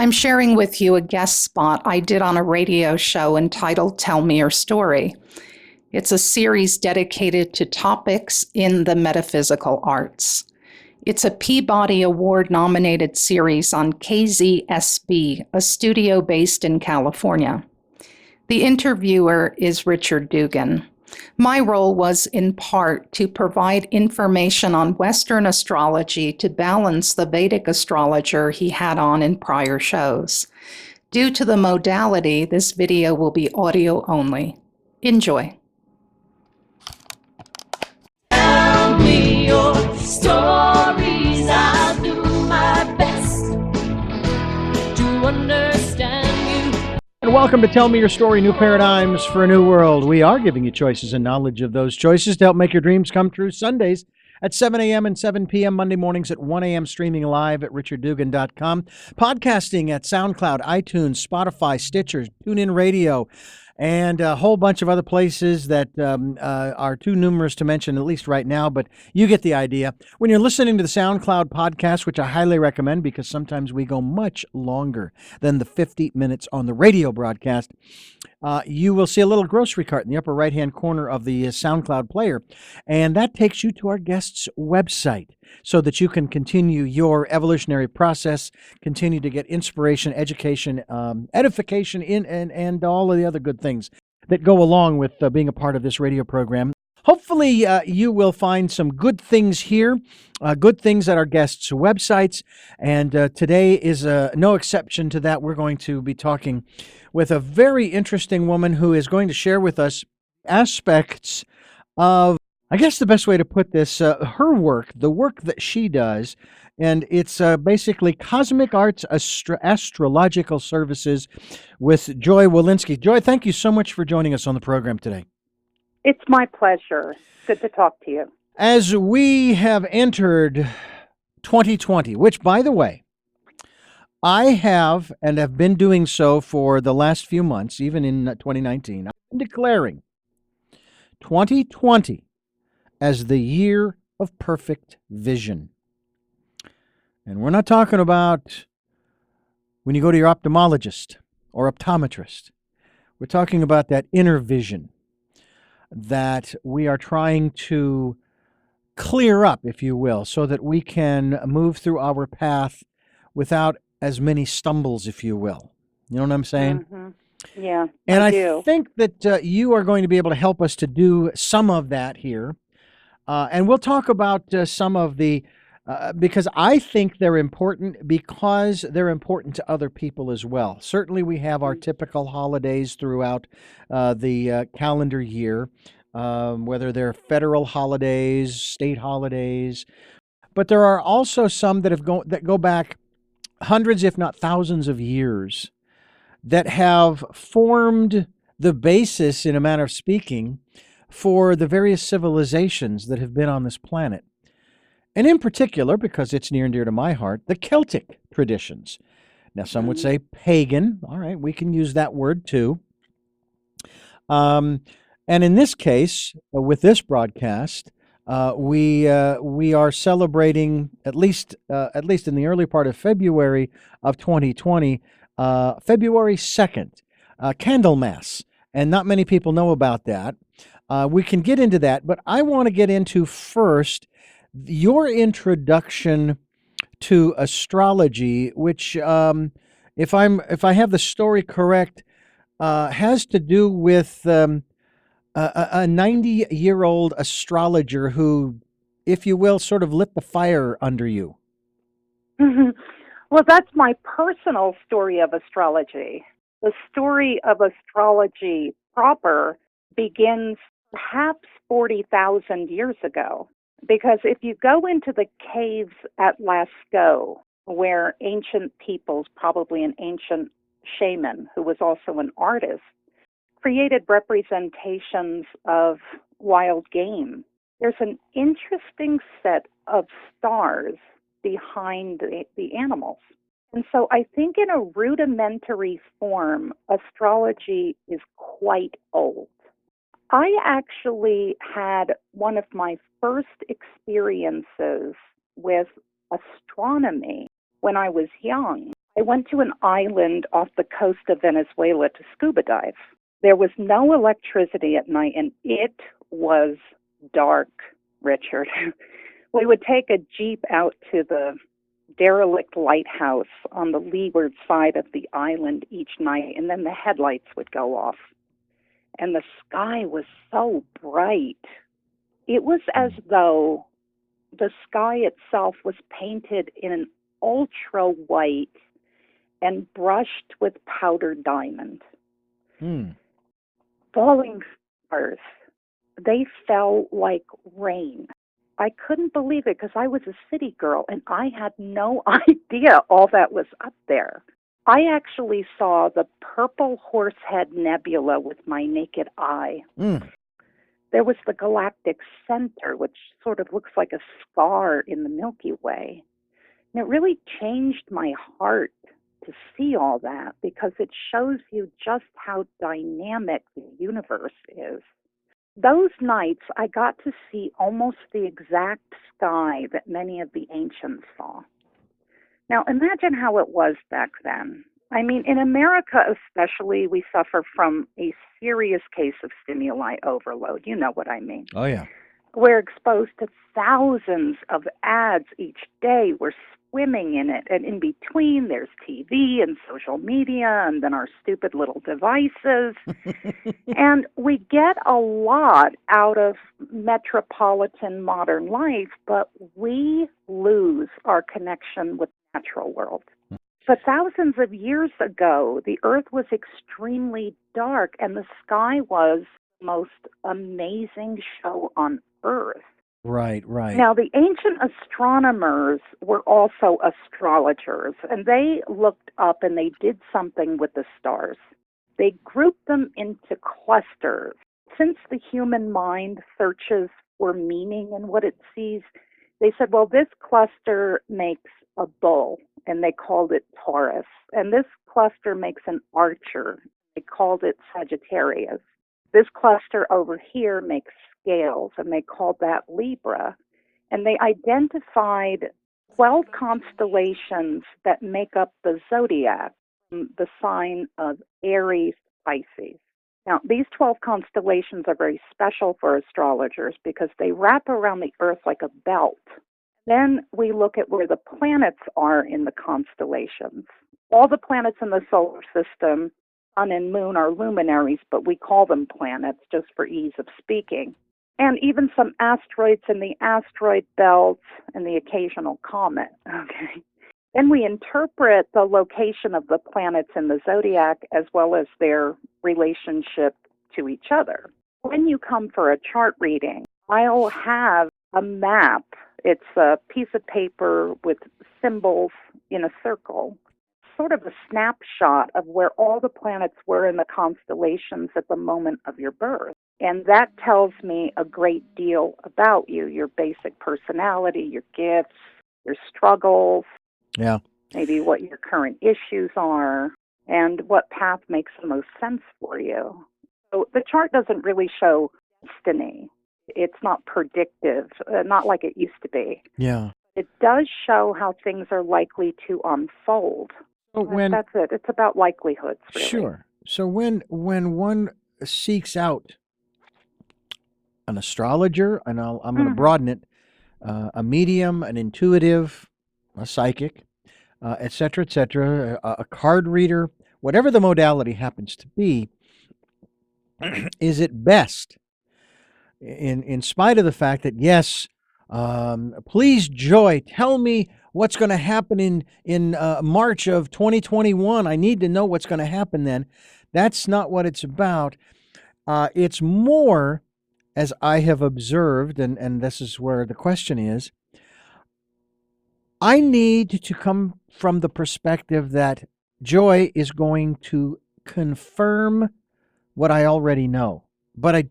I'm sharing with you a guest spot I did on a radio show entitled Tell Me Your Story. It's a series dedicated to topics in the metaphysical arts. It's a Peabody Award-nominated series on KZSB, a studio based in California. The interviewer is Richard Dugan. My role was in part to provide information on Western astrology to balance the Vedic Astrologer he had on in prior shows. Due to the modality, this video will be audio only. Enjoy. Tell me your stories, I'll do my best to understand you. And welcome to Tell Me Your Story, New Paradigms for a New World. We are giving you choices and knowledge of those choices to help make your dreams come true. Sundays at 7 a.m. and 7 p.m., Monday mornings at 1 a.m., streaming live at richarddugan.com, podcasting at SoundCloud, iTunes, Spotify, Stitcher, TuneIn Radio, and a whole bunch of other places that are too numerous to mention, at least right now, but you get the idea. When you're listening to the SoundCloud podcast, which I highly recommend because sometimes we go much longer than the 50 minutes on the radio broadcast, you will see a little grocery cart in the upper right-hand corner of the SoundCloud player, and that takes you to our guest's website so that you can continue your evolutionary process, continue to get inspiration, education, edification, and all of the other good things that go along with being a part of this radio program. Hopefully, you will find some good things here, good things at our guests' websites, and today is no exception to that. We're going to be talking with a very interesting woman who is going to share with us aspects of, I guess the best way to put this, her work, the work that she does, and it's basically Cosmic Arts Astrological Services with Joy Walensky. Joy, thank you so much for joining us on the program today. It's my pleasure. Good to talk to you. As we have entered 2020, which, by the way, I have and have been doing so for the last few months, even in 2019, I'm declaring 2020 as the year of perfect vision. And we're not talking about when you go to your ophthalmologist or optometrist. We're talking about that inner vision that we are trying to clear up, if you will, so that we can move through our path without as many stumbles, if you will. You know what I'm saying? Mm-hmm. Yeah, and I do. think that you are going to be able to help us to do some of that here. And we'll talk about some of the, because I think they're important because they're important to other people as well. Certainly we have our typical holidays throughout the calendar year, whether they're federal holidays, state holidays, but there are also some that go back hundreds, if not thousands of years that have formed the basis, in a manner of speaking, for the various civilizations that have been on this planet. And in particular, because it's near and dear to my heart, the Celtic traditions. Now, some would say pagan. All right, we can use that word too. And in this case, with this broadcast, we are celebrating, at least in the early part of February of 2020, February 2nd, Candlemas. And not many people know about that. We can get into that, but I want to get into first your introduction to astrology, which, if I have the story correct, has to do with a 90-year-old astrologer who, if you will, sort of lit the fire under you. Mm-hmm. Well, that's my personal story of astrology. The story of astrology proper begins perhaps 40,000 years ago. Because if you go into the caves at Lascaux, where ancient peoples, probably an ancient shaman who was also an artist, created representations of wild game, there's an interesting set of stars behind the animals. And so I think in a rudimentary form, astrology is quite old. I actually had one of my first experiences with astronomy when I was young. I went to an island off the coast of Venezuela to scuba dive. There was no electricity at night, and it was dark, Richard. We would take a Jeep out to the derelict lighthouse on the leeward side of the island each night, and then the headlights would go off. And the sky was so bright. It was as though the sky itself was painted in an ultra white and brushed with powdered diamond. Falling stars, they fell like rain. I couldn't believe it because I was a city girl and I had no idea all that was up there. I actually saw the Purple Horsehead Nebula with my naked eye. There was the galactic center, which sort of looks like a scar in the Milky Way. And it really changed my heart to see all that because it shows you just how dynamic the universe is. Those nights, I got to see almost the exact sky that many of the ancients saw. Now, imagine how it was back then. I mean, in America especially, we suffer from a serious case of stimuli overload. You know what I mean. Oh, yeah. We're exposed to thousands of ads each day. We're swimming in it. And in between, there's TV and social media and then our stupid little devices. And we get a lot out of metropolitan modern life, but we lose our connection with the natural world. But thousands of years ago, the earth was extremely dark and the sky was the most amazing show on earth. Right. Now, the ancient astronomers were also astrologers, and they looked up and they did something with the stars. They grouped them into clusters. Since the human mind searches for meaning in what it sees, they said, well, this cluster makes a bull, and they called it Taurus. And this cluster makes an archer. They called it Sagittarius. This cluster over here makes scales, and they called that Libra. And they identified 12 constellations that make up the zodiac, the sign of Aries, Pisces. Now, these 12 constellations are very special for astrologers because they wrap around the Earth like a belt. Then we look at where the planets are in the constellations. All the planets in the solar system, Sun and Moon, are luminaries, but we call them planets just for ease of speaking. And even some asteroids in the asteroid belt and the occasional comet. Okay. Then we interpret the location of the planets in the zodiac as well as their relationship to each other. When you come for a chart reading, I'll have a map. It's a piece of paper with symbols in a circle, sort of a snapshot of where all the planets were in the constellations at the moment of your birth. And that tells me a great deal about you, your basic personality, your gifts, your struggles, maybe what your current issues are, and what path makes the most sense for you. So the chart doesn't really show destiny. It's not predictive, not like it used to be. Yeah. It does show how things are likely to unfold. So That's it. It's about likelihoods, really. Sure. So when one seeks out an astrologer, and I'm going to broaden it, a medium, an intuitive, a psychic, et cetera, a card reader, whatever the modality happens to be, is it best, in spite of the fact that, yes, please, Joy, tell me what's going to happen in March of 2021. I need to know what's going to happen then. That's not what it's about. It's more, as I have observed, and this is where the question is, I need to come from the perspective that Joy is going to confirm what I already know. But I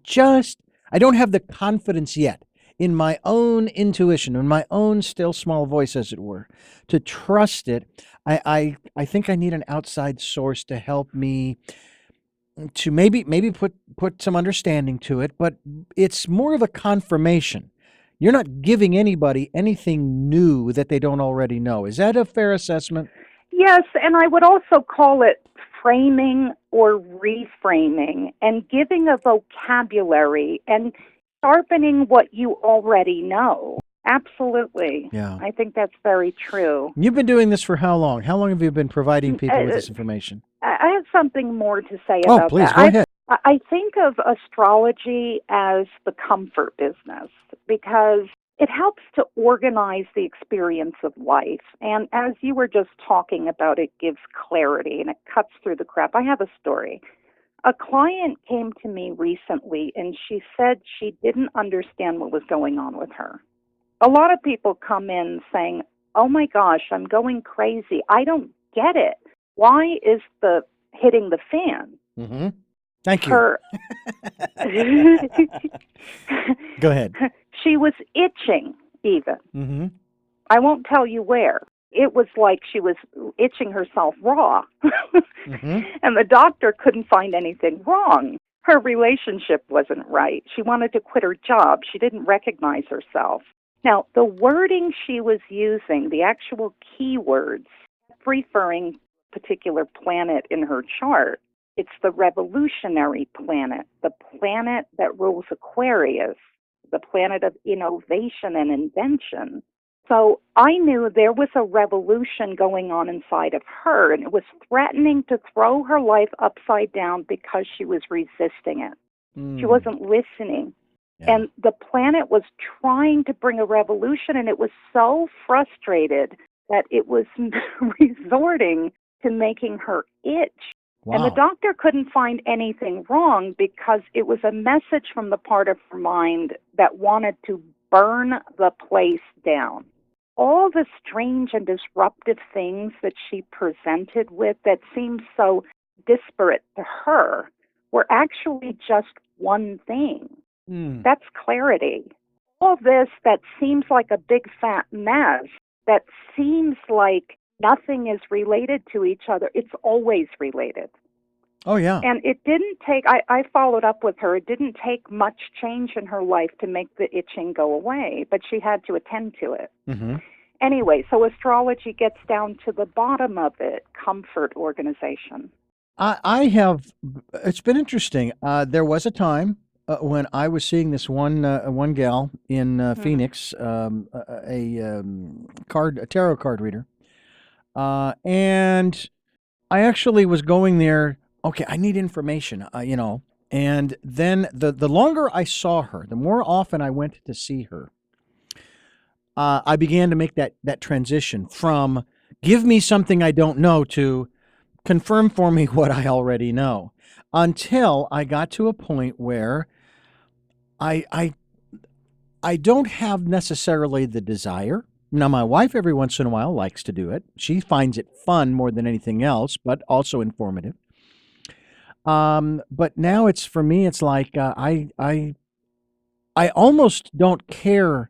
don't have the confidence yet in my own intuition, in my own still small voice, as it were, to trust it. I think I need an outside source to help me to maybe put some understanding to it, but it's more of a confirmation. You're not giving anybody anything new that they don't already know. Is that a fair assessment? Yes, and I would also call it framing or reframing and giving a vocabulary and sharpening what you already know. Absolutely. Yeah. I think that's very true. You've been doing this for how long? How long have you been providing people with this information? I have something more to say Oh, about please, that. go ahead. I think of astrology as the comfort business because it helps to organize the experience of life. And as you were just talking about, it gives clarity and it cuts through the crap. I have a story. A client came to me recently and she said she didn't understand what was going on with her. A lot of people come in saying, oh my gosh, I'm going crazy. I don't get it. Why is the hitting the fan? Mm-hmm. Thank you. Her Go ahead. She was itching even. Mm-hmm. I won't tell you where. It was like she was itching herself raw. Mm-hmm. And the doctor couldn't find anything wrong. Her relationship wasn't right. She wanted to quit her job. She didn't recognize herself. Now, the wording she was using, the actual keywords, referring to a particular planet in her chart, it's the revolutionary planet, the planet that rules Aquarius, the planet of innovation and invention. So I knew there was a revolution going on inside of her, and it was threatening to throw her life upside down because she was resisting it. She wasn't listening. Yeah. And the planet was trying to bring a revolution, and it was so frustrated that it was resorting to making her itch. Wow. And the doctor couldn't find anything wrong because it was a message from the part of her mind that wanted to burn the place down. All the strange and disruptive things that she presented with that seemed so disparate to her were actually just one thing. That's clarity. All this that seems like a big fat mess, that seems like nothing is related to each other, it's always related. Oh, yeah. And it didn't take, I followed up with her, it didn't take much change in her life to make the itching go away, but she had to attend to it. Mm-hmm. Anyway, so astrology gets down to the bottom of it, comfort organization. I have, it's been interesting. There was a time when I was seeing this one gal in Phoenix, a tarot card reader, and I actually was going there. Okay, I need information, and then the longer I saw her, the more often I went to see her. I began to make that transition from give me something I don't know to confirm for me what I already know, until I got to a point where I don't have necessarily the desire. Now, my wife every once in a while likes to do it. She finds it fun more than anything else, but also informative. But now it's, for me, it's like I almost don't care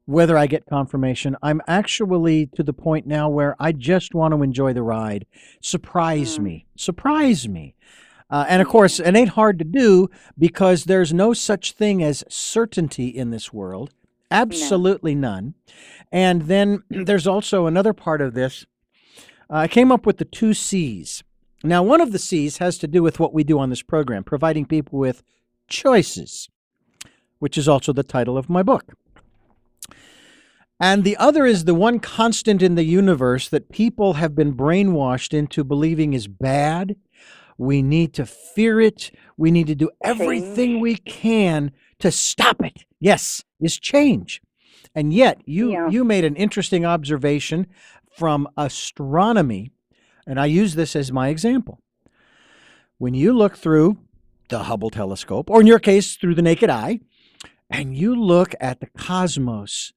whether I get confirmation. I'm actually to the point now where I just want to enjoy the ride. Surprise me. And of course, it ain't hard to do because there's no such thing as certainty in this world. Absolutely none. And then there's also another part of this. I came up with the 2 C's. Now, one of the C's has to do with what we do on this program, providing people with choices, which is also the title of my book. And the other is the one constant in the universe that people have been brainwashed into believing is bad. We need to fear it. We need to do everything we can to stop it. Yes, is change. And yet you made an interesting observation from astronomy, and I use this as my example. When you look through the Hubble telescope, or in your case, through the naked eye, and you look at the cosmos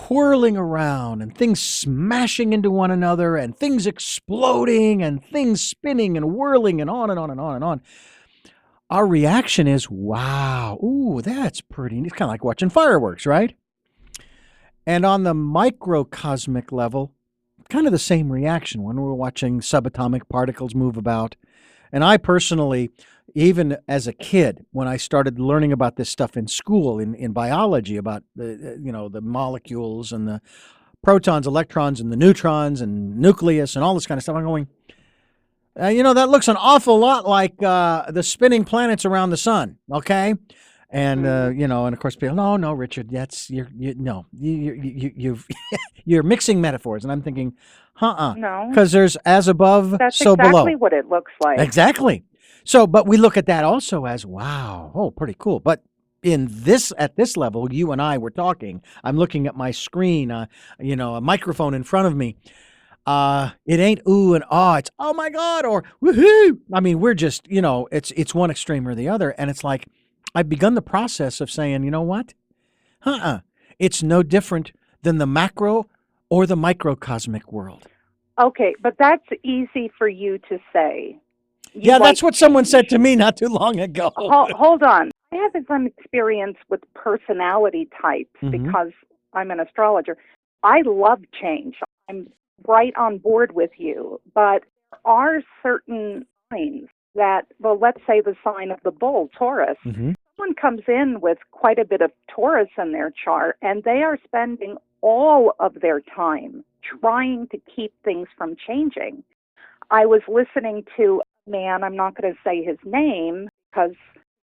whirling around and things smashing into one another and things exploding and things spinning and whirling and on and on and on and on, our reaction is, wow, ooh, that's pretty neat. It's kind of like watching fireworks, right? And on the microcosmic level, kind of the same reaction when we're watching subatomic particles move about. And I personally, even as a kid, when I started learning about this stuff in school, in biology, about the molecules and the protons, electrons, and the neutrons and nucleus and all this kind of stuff. I'm going, that looks an awful lot like the spinning planets around the sun. Okay. And, and of course, people, no, Richard, you're mixing metaphors. And I'm thinking, No. because there's as above, That's so below. exactly what it looks like. Exactly. So, but we look at that also as, wow, pretty cool. But at this level, you and I were talking, I'm looking at my screen, a microphone in front of me. It ain't ooh and ah, it's oh my God, or woohoo. I mean, we're just, it's one extreme or the other. And it's like, I've begun the process of saying, you know what? It's no different than the macro or the microcosmic world. Okay, but that's easy for you to say. That's what someone said to me not too long ago. Hold on. I have some experience with personality types because I'm an astrologer. I love change. I'm right on board with you, but there are certain signs that, let's say the sign of the bull, Taurus. Someone comes in with quite a bit of Taurus in their chart, and they are spending all of their time trying to keep things from changing. I was listening to a man, I'm not going to say his name because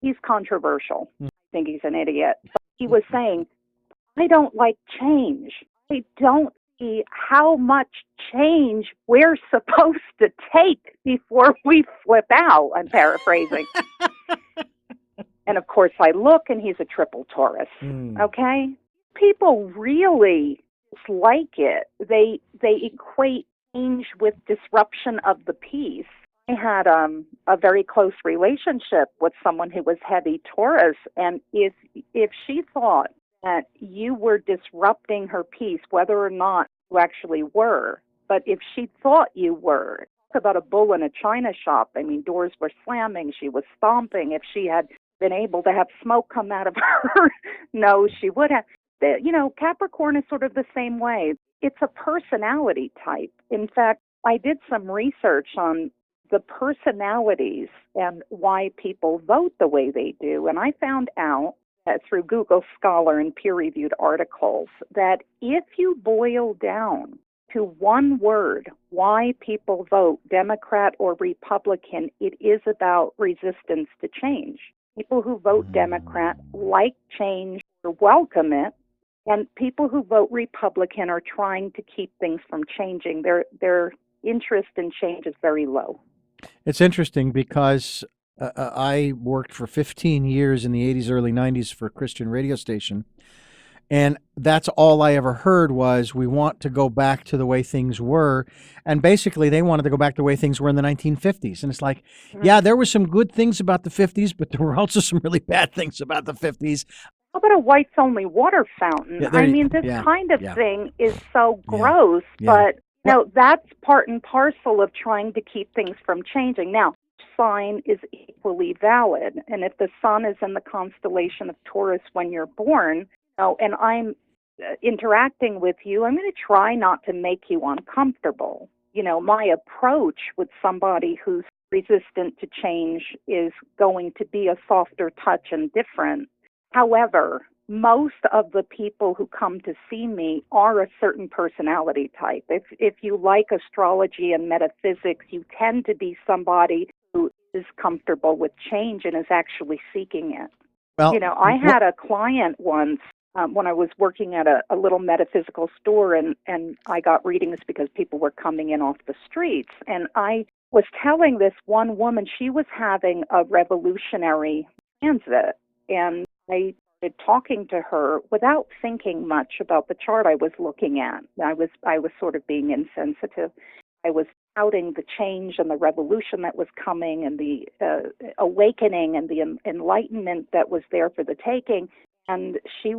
he's controversial. I think he's an idiot. But he was saying, I don't like change. I don't see how much change we're supposed to take before we flip out. I'm paraphrasing. And of course I look and he's a triple Taurus. Okay? People really dislike it. They equate change with disruption of the peace. I had a very close relationship with someone who was heavy Taurus, and if she thought that you were disrupting her peace, whether or not you actually were, but if she thought you were, talk about a bull in a china shop. I mean, doors were slamming, she was stomping. If she had been able to have smoke come out of her nose, she would have. Capricorn is sort of the same way. It's a personality type. In fact, I did some research on the personalities and why people vote the way they do. And I found out that through Google Scholar and peer-reviewed articles that if you boil down to one word why people vote Democrat or Republican, it is about resistance to change. People who vote Democrat like change or welcome it, and people who vote Republican are trying to keep things from changing. Their interest in change is very low. It's interesting because I worked for 15 years in the 80s, early 90s for a Christian radio station. And that's all I ever heard was we want to go back to the way things were. And basically they wanted to go back to the way things were in the 1950s. And it's like, yeah, there were some good things about the 50s, but there were also some really bad things about the 50s. How about a whites-only water fountain? Yeah, this kind of thing is so gross, but that's part and parcel of trying to keep things from changing. Now, sign is equally valid. And if the sun is in the constellation of Taurus when you're born, and I'm interacting with you, I'm going to try not to make you uncomfortable. My approach with somebody who's resistant to change is going to be a softer touch and different. However, most of the people who come to see me are a certain personality type. If you like astrology and metaphysics, you tend to be somebody who is comfortable with change and is actually seeking it. Well, I had a client once when I was working at a little metaphysical store, and I got readings because people were coming in off the streets. And I was telling this one woman she was having a revolutionary transit, and I started talking to her without thinking much about the chart I was looking at. I was sort of being insensitive. I was touting the change and the revolution that was coming and the awakening and the enlightenment that was there for the taking. And she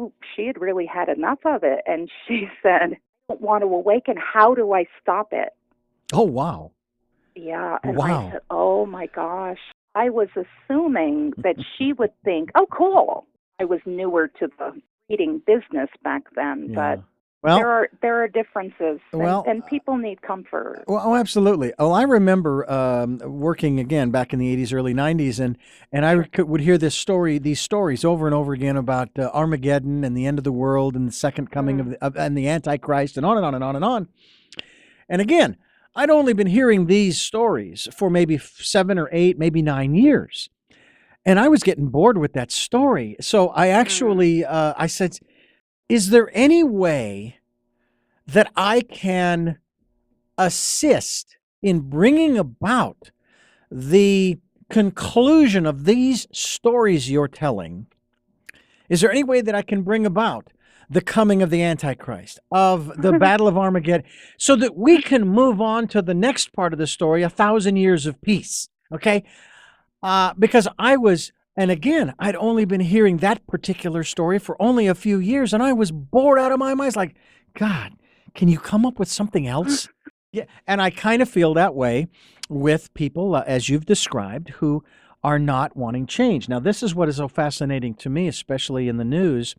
had really had enough of it. And she said, I don't want to awaken. How do I stop it? Oh, wow. Yeah. And wow. I said, oh, my gosh. I was assuming that she would think, oh, cool. I was newer to the reading business back then. Yeah. But Well, there are differences, well, and people need comfort. well, oh, absolutely. Oh, I remember working again back in the 80s, early 90s, and I would hear these stories over and over again about Armageddon and the end of the world and the second coming and the Antichrist and on and on and on and on. And again, I'd only been hearing these stories for maybe 7 or 8, maybe 9 years. And I was getting bored with that story. So I actually, I said, is there any way that I can assist in bringing about the conclusion of these stories you're telling? Is there any way that I can bring about the coming of the Antichrist, of the Battle of Armageddon, so that we can move on to the next part of the story, 1,000 years of peace? Okay? Because and again, I'd only been hearing that particular story for only a few years, and I was bored out of my mind. It's like, God, can you come up with something else? Yeah, and I kind of feel that way with people, as you've described, who are not wanting change. Now, this is what is so fascinating to me, especially in the news,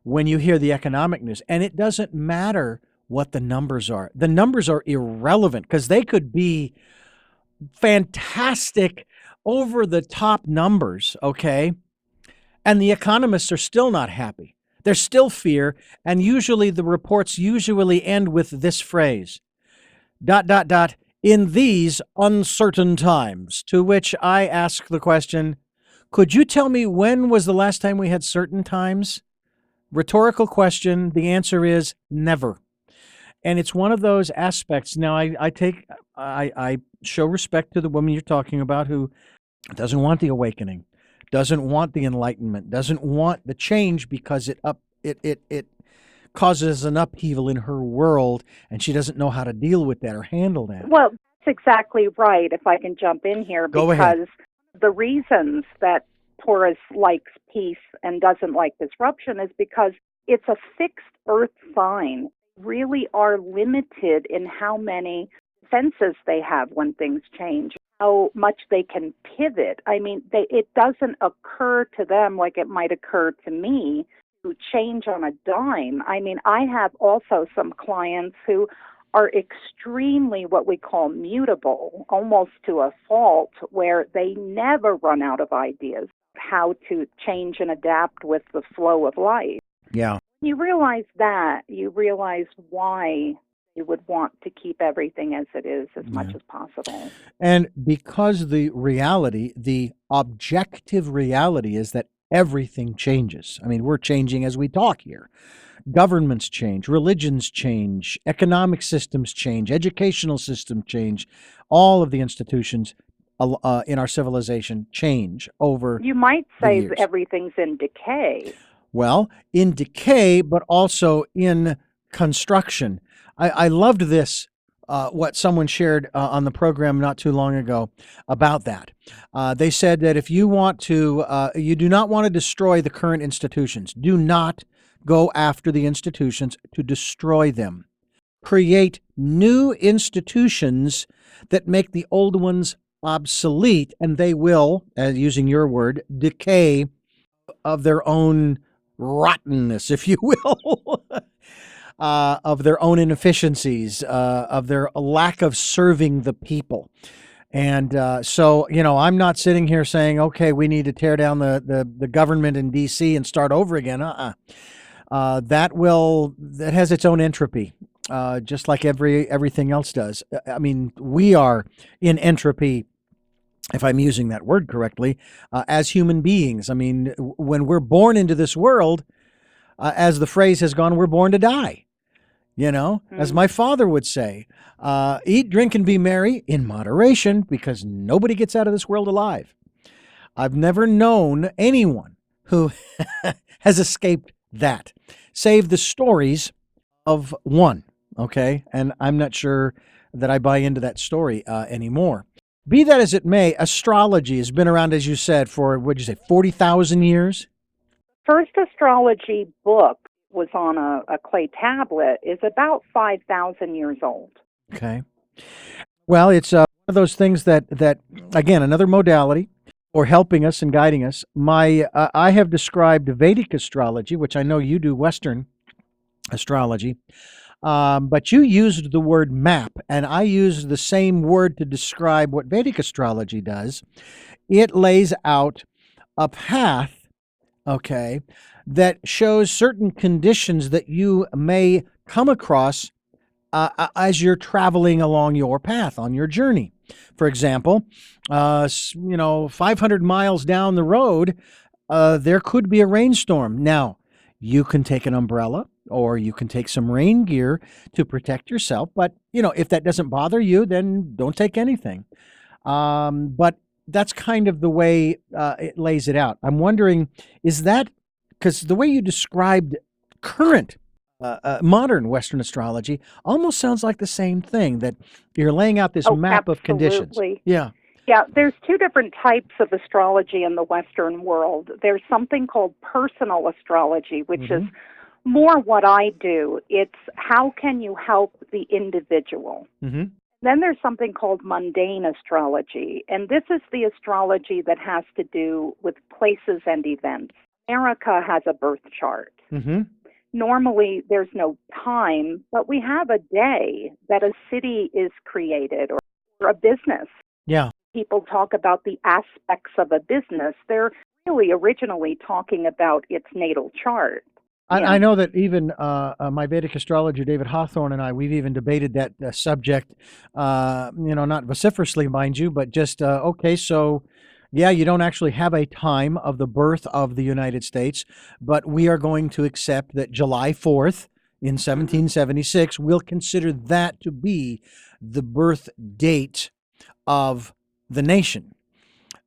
when you hear the economic news. And it doesn't matter what the numbers are. The numbers are irrelevant because they could be fantastic, over-the-top numbers, okay? And the economists are still not happy. There's still fear, and usually the reports end with this phrase, ... in these uncertain times, to which I ask the question, could you tell me when was the last time we had certain times? Rhetorical question. The answer is never. And it's one of those aspects. Now, I show respect to the woman you're talking about who doesn't want the awakening, doesn't want the enlightenment, doesn't want the change because it causes an upheaval in her world, and she doesn't know how to deal with that or handle that. Well, that's exactly right, if I can jump in here, Go because ahead. the reasons that Taurus likes peace and doesn't like disruption is because it's a fixed earth sign. Really are limited in how many defenses they have when things change, how much they can pivot. I mean, it doesn't occur to them like it might occur to me to change on a dime. I mean, I have also some clients who are extremely what we call mutable, almost to a fault, where they never run out of ideas how to change and adapt with the flow of life. Yeah. You realize that, you realize why you would want to keep everything as it is as much as possible. And because the objective reality is that everything changes. I mean, we're changing as we talk here. Governments change, religions change, economic systems change, educational systems change. All of the institutions in our civilization change over You might say years. everything's in decay. Well, in decay, but also in construction. I loved this, what someone shared on the program not too long ago about that. They said that if you want to, you do not want to destroy the current institutions. Do not go after the institutions to destroy them. Create new institutions that make the old ones obsolete, and they will, using your word, decay of their own rottenness, if you will, of their own inefficiencies, of their lack of serving the people. And so, I'm not sitting here saying, okay, we need to tear down the government in D.C. and start over again. That has its own entropy, just like everything else does. I mean, we are in entropy, if I'm using that word correctly, as human beings. I mean, when we're born into this world, as the phrase has gone, we're born to die. As my father would say, eat, drink, and be merry in moderation, because nobody gets out of this world alive. I've never known anyone who has escaped that, save the stories of one, okay? And I'm not sure that I buy into that story anymore. Be that as it may, astrology has been around, as you said, for, 40,000 years? First astrology book was on a clay tablet, is about 5,000 years old. Okay. Well, it's one of those things that again, another modality for helping us and guiding us. I have described Vedic astrology, which I know you do Western, astrology. But you used the word map, and I used the same word to describe what Vedic astrology does. It lays out a path, okay, that shows certain conditions that you may come across as you're traveling along your path on your journey. For example, 500 miles down the road, there could be a rainstorm. Now, you can take an umbrella or you can take some rain gear to protect yourself. But, if that doesn't bother you, then don't take anything. But that's kind of the way it lays it out. I'm wondering, is that because the way you described current modern Western astrology almost sounds like the same thing, that you're laying out this Oh, map of conditions. absolutely. Yeah. Yeah, there's two different types of astrology in the Western world. There's something called personal astrology, which is more what I do. It's how can you help the individual. Mm-hmm. Then there's something called mundane astrology, and this is the astrology that has to do with places and events. America has a birth chart. Mm-hmm. Normally, there's no time, but we have a day that a city is created or a business. Yeah. People talk about the aspects of a business. They're really originally talking about its natal chart. I know that even my Vedic astrologer, David Hawthorne, and I, we've even debated that subject, not vociferously, mind you, but just, okay, so yeah, you don't actually have a time of the birth of the United States, but we are going to accept that July 4th in 1776, we'll consider that to be the birth date of the nation,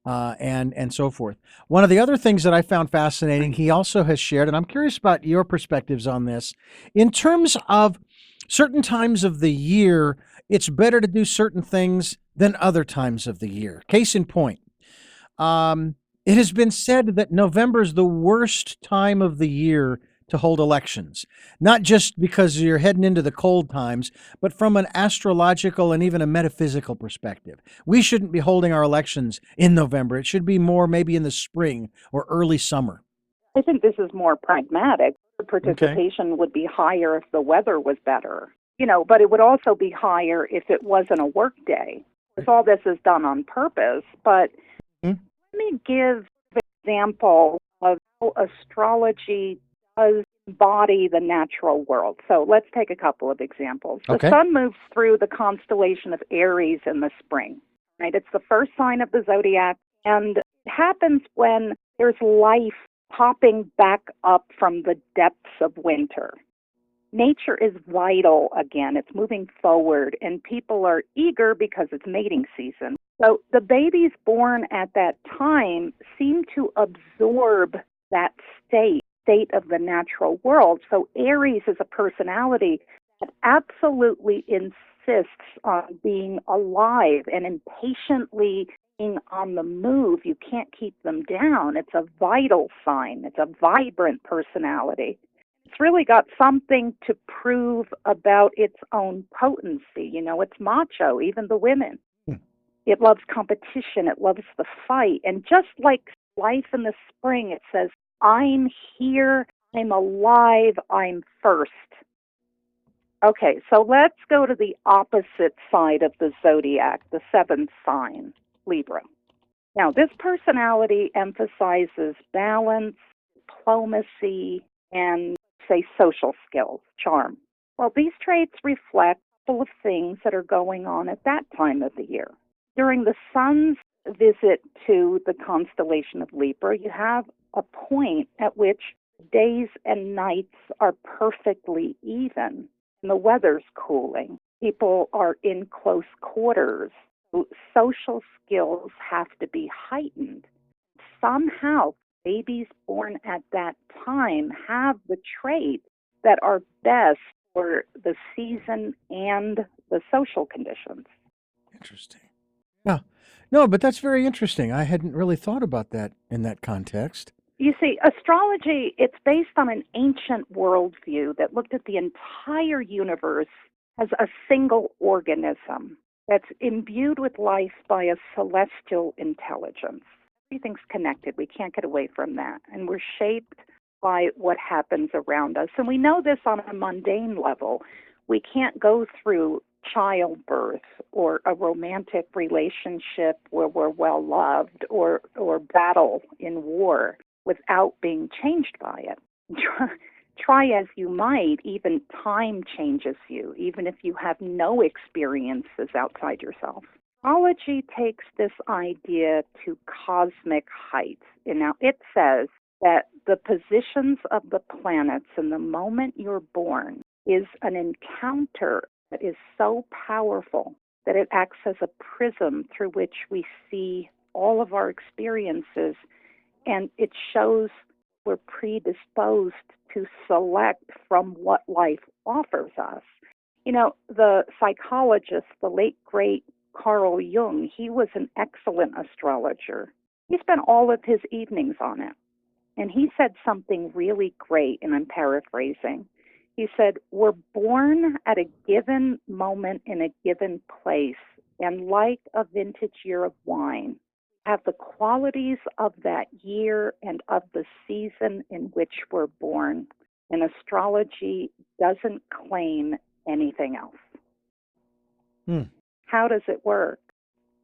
and so forth. One of the other things that I found fascinating, he also has shared, and I'm curious about your perspectives on this, in terms of certain times of the year, it's better to do certain things than other times of the year. Case in point, it has been said that November is the worst time of the year to hold elections, not just because you're heading into the cold times, but from an astrological and even a metaphysical perspective. We shouldn't be holding our elections in November. It should be more maybe in the spring or early summer. I think this is more pragmatic. The participation would be higher if the weather was better, but it would also be higher if it wasn't a work day. If all this is done on purpose, but let me give an example of how astrology does embody the natural world. So let's take a couple of examples. Okay. The sun moves through the constellation of Aries in the spring, right? It's the first sign of the zodiac, and it happens when there's life popping back up from the depths of winter. Nature is vital again. It's moving forward, and people are eager because it's mating season. So the babies born at that time seem to absorb that state of the natural world. So Aries is a personality that absolutely insists on being alive and impatiently being on the move. You can't keep them down. It's a vital sign. It's a vibrant personality. It's really got something to prove about its own potency. It's macho, even the women. It loves competition. It loves the fight. And just like life in the spring, it says, I'm here, I'm alive, I'm first. Okay, so let's go to the opposite side of the zodiac, the seventh sign, Libra. Now, this personality emphasizes balance, diplomacy, and, say, social skills, charm. Well, these traits reflect a couple of things that are going on at that time of the year. During the sun's visit to the constellation of Libra, you have a point at which days and nights are perfectly even, and the weather's cooling. People are in close quarters. Social skills have to be heightened. Somehow, babies born at that time have the traits that are best for the season and the social conditions. Interesting. Yeah. No, but that's very interesting. I hadn't really thought about that in that context. You see, astrology, it's based on an ancient worldview that looked at the entire universe as a single organism that's imbued with life by a celestial intelligence. Everything's connected. We can't get away from that. And we're shaped by what happens around us. And we know this on a mundane level. We can't go through childbirth or a romantic relationship where we're well loved or battle in war without being changed by it. Try as you might, even time changes you, even if you have no experiences outside yourself. Astrology takes this idea to cosmic heights. And now it says that the positions of the planets in the moment you're born is an encounter that is so powerful that it acts as a prism through which we see all of our experiences, and it shows we're predisposed to select from what life offers us. You know, the psychologist, the late, great Carl Jung, he was an excellent astrologer. He spent all of his evenings on it. And he said something really great, and I'm paraphrasing. He said, we're born at a given moment in a given place, and like a vintage year of wine, have the qualities of that year and of the season in which we're born. And astrology doesn't claim anything else. How does it work?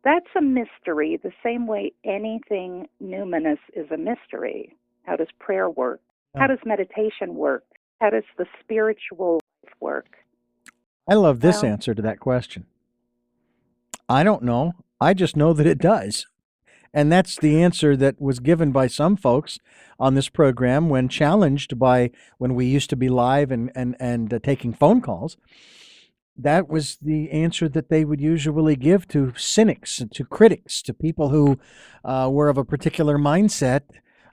That's a mystery, the same way anything numinous is a mystery. How does prayer work? How does meditation work? How does the spiritual life work? I love this answer to that question. I don't know. I just know that it does. And that's the answer that was given by some folks on this program when challenged by when we used to be live and taking phone calls. That was the answer that they would usually give to cynics, to critics, to people who were of a particular mindset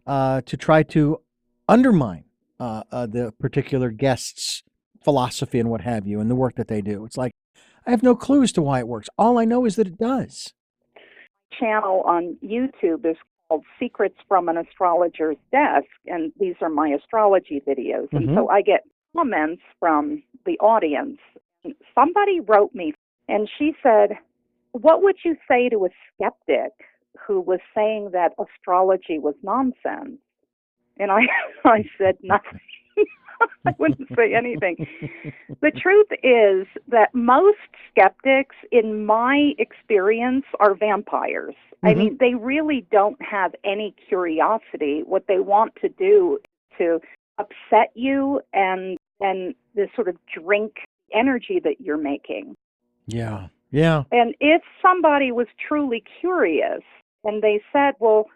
to try to undermine the particular guest's philosophy and what have you and the work that they do. It's like, I have no clue as to why it works. All I know is that it does. Channel on YouTube is called Secrets from an Astrologer's Desk, and these are my astrology videos. And so I get comments from the audience. Somebody wrote me, and she said, what would you say to a skeptic who was saying that astrology was nonsense? And I said nothing. I wouldn't say anything. The truth is that most skeptics, in my experience, are vampires. I mean, they really don't have any curiosity. What they want to do is to upset you and this sort of drink energy that you're making. Yeah. And if somebody was truly curious and they said, well,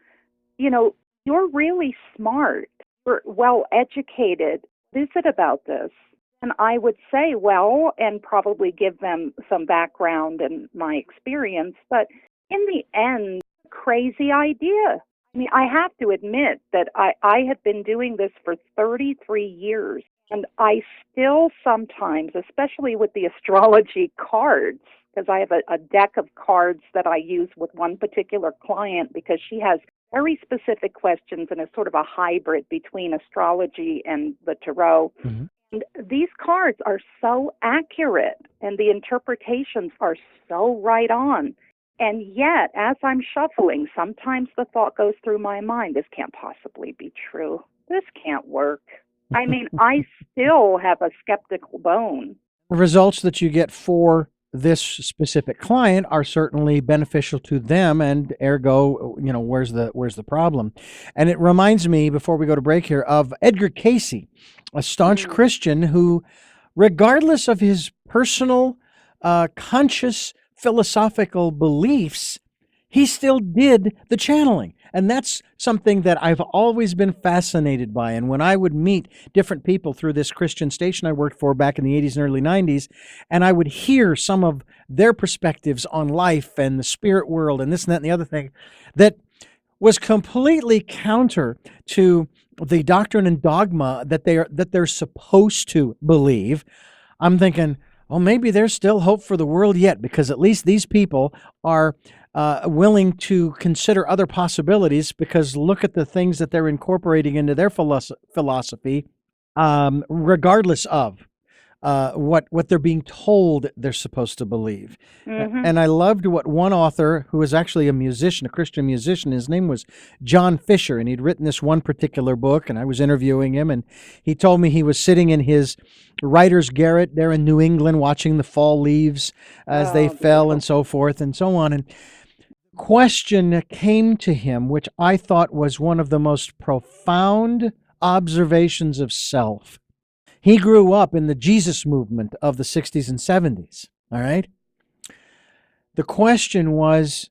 you know, you're really smart, you're well educated, what is it about this? And I would say, well, and probably give them some background and my experience, but in the end, crazy idea. I mean, I have to admit that I have been doing this for 33 years, and I still sometimes, especially with the astrology cards, because I have a deck of cards that I use with one particular client because she has very specific questions and is sort of a hybrid between astrology and the tarot. And these cards are so accurate and the interpretations are so right on. And yet, as I'm shuffling, sometimes the thought goes through my mind, this can't possibly be true. This can't work. I mean, I still have a skeptical bone. The results that you get for this specific client are certainly beneficial to them, and ergo, you know, where's the problem? And it reminds me, before we go to break here, of Edgar Cayce, a staunch Christian who, regardless of his personal, conscious philosophical beliefs, he still did the channeling. And that's something that I've always been fascinated by. And when I would meet different people through this Christian station I worked for back in the 80s and early 90s, and I would hear some of their perspectives on life and the spirit world and this and that and the other thing, that was completely counter to the doctrine and dogma that they're supposed to believe, I'm thinking, well, maybe there's still hope for the world yet, because at least these people are willing to consider other possibilities, because look at the things that they're incorporating into their philosophy, regardless of what they're being told they're supposed to believe. Mhm. And I loved what one author, who was actually a musician, a Christian musician, his name was John Fisher, and he'd written this one particular book, and I was interviewing him, and he told me he was sitting in his writer's garret there in New England watching the fall leaves as they Oh, fell beautiful. and so forth and so on. And question came to him, which I thought was one of the most profound observations of self. He grew up in the Jesus movement of the 60s and 70s, all right? The question was,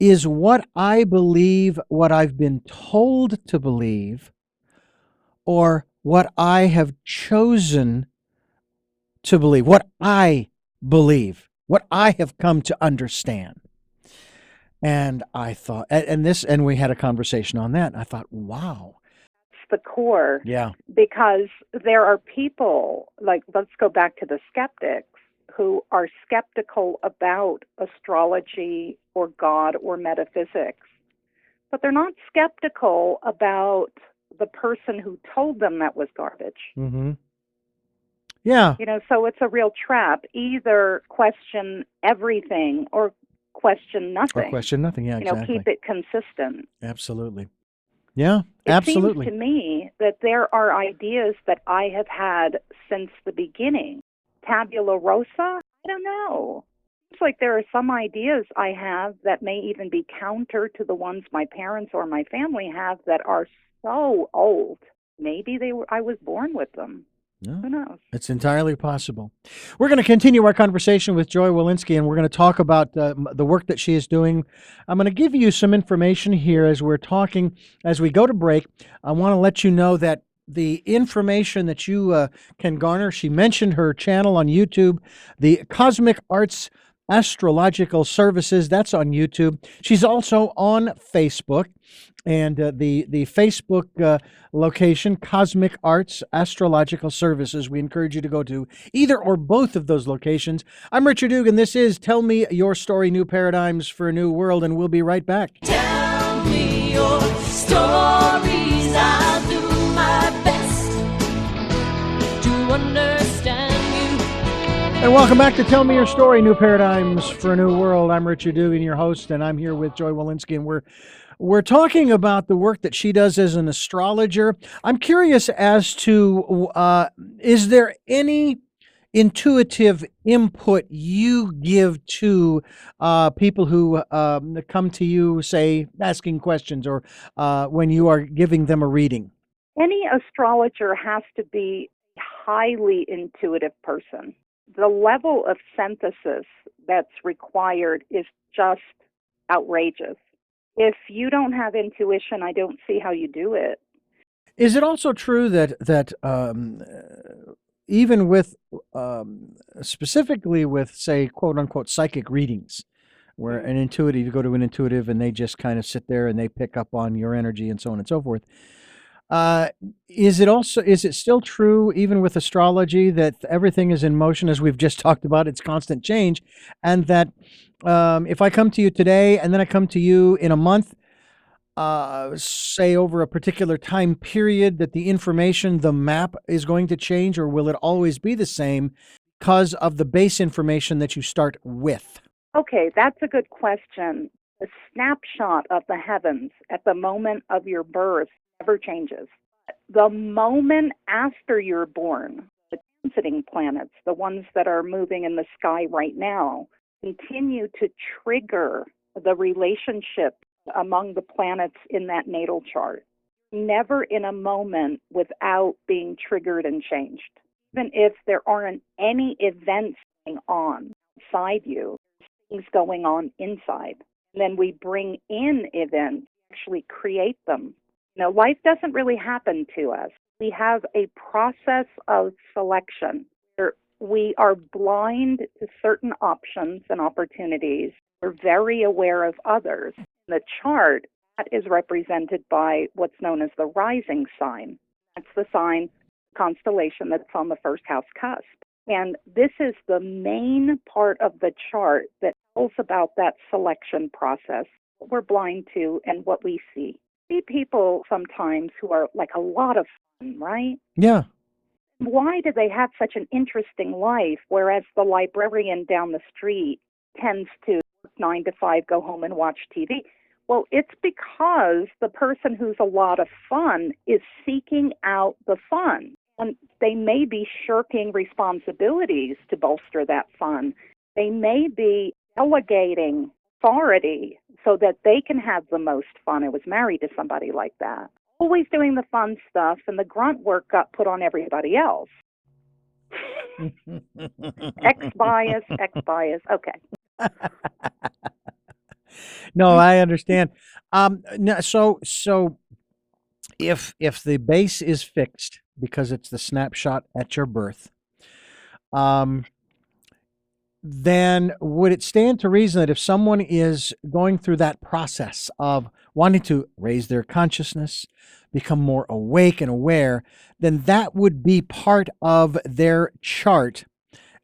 is what I believe what I've been told to believe, or what I have chosen to believe, what I believe, what I have come to understand? And I thought, and we had a conversation on that. And I thought, wow. It's the core. Yeah. Because there are people, like, let's go back to the skeptics, who are skeptical about astrology or God or metaphysics. But they're not skeptical about the person who told them that was garbage. Mm-hmm. Yeah. You know, so it's a real trap. Either question everything or question nothing. Or question nothing. Yeah, You know, exactly. keep it consistent. Absolutely. Yeah, It absolutely. seems to me that there are ideas that I have had since the beginning. Tabula rasa? I don't know. It's like there are some ideas I have that may even be counter to the ones my parents or my family have that are so old. Maybe I was born with them. Yeah. Who knows? It's entirely possible. We're going to continue our conversation with Joy Walensky, and we're going to talk about the work that she is doing. I'm going to give you some information here as we're talking. As we go to break, I want to let you know that the information that you can garner, she mentioned her channel on YouTube, the Cosmic Arts Astrological Services, that's on YouTube. She's also on Facebook. And the Facebook location, Cosmic Arts Astrological Services. We encourage you to go to either or both of those locations. I'm Richard Dugan. This is Tell Me Your Story, New Paradigms for a New World, and we'll be right back. Tell me your stories. I'll do my best to understand you. And welcome back to Tell Me Your Story, New Paradigms for a New World. I'm Richard Dugan, your host, and I'm here with Joy Walensky, and we're talking about the work that she does as an astrologer. I'm curious as to, is there any intuitive input you give to people who come to you, say, asking questions, or when you are giving them a reading? Any astrologer has to be a highly intuitive person. The level of synthesis that's required is just outrageous. If you don't have intuition, I don't see how you do it. Is it also true that even with specifically with, say, quote unquote psychic readings, where an intuitive, you go to an intuitive and they just kind of sit there and they pick up on your energy and so on and so forth. Is it still true, even with astrology, that everything is in motion, as we've just talked about, it's constant change, and that if I come to you today and then I come to you in a month, say over a particular time period, that the information, the map is going to change, or will it always be the same because of the base information that you start with? Okay, that's a good question. The snapshot of the heavens at the moment of your birth never changes. The moment after you're born, the transiting planets, the ones that are moving in the sky right now, continue to trigger the relationship among the planets in that natal chart. Never in a moment without being triggered and changed. Even if there aren't any events going on inside you, things going on inside. And then we bring in events, actually create them. You know, life doesn't really happen to us. We have a process of selection. We are blind to certain options and opportunities. We're very aware of others. The chart, that is represented by what's known as the rising sign. That's the sign, constellation that's on the first house cusp. And this is the main part of the chart that tells about that selection process, what we're blind to and what we see. See people sometimes who are like a lot of fun, right? Yeah. Why do they have such an interesting life, whereas the librarian down the street tends to work 9 to 5, go home and watch TV? Well, it's because the person who's a lot of fun is seeking out the fun. And they may be shirking responsibilities to bolster that fun. They may be delegating authority so that they can have the most fun. I was married to somebody like that. Always doing the fun stuff, and the grunt work got put on everybody else. X bias. Okay. No, I understand. No, so if the base is fixed because it's the snapshot at your birth, then would it stand to reason that if someone is going through that process of wanting to raise their consciousness, become more awake and aware, then that would be part of their chart,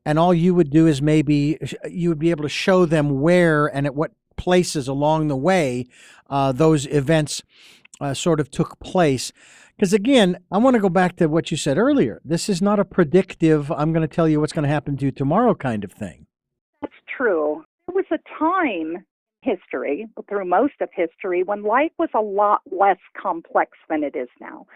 and all you would do is maybe you would be able to show them where and at what places along the way those events sort of took place. Because again, I want to go back to what you said earlier. This is not a predictive, I'm going to tell you what's going to happen to you tomorrow kind of thing. That's true. There was a time in history, through most of history, when life was a lot less complex than it is now.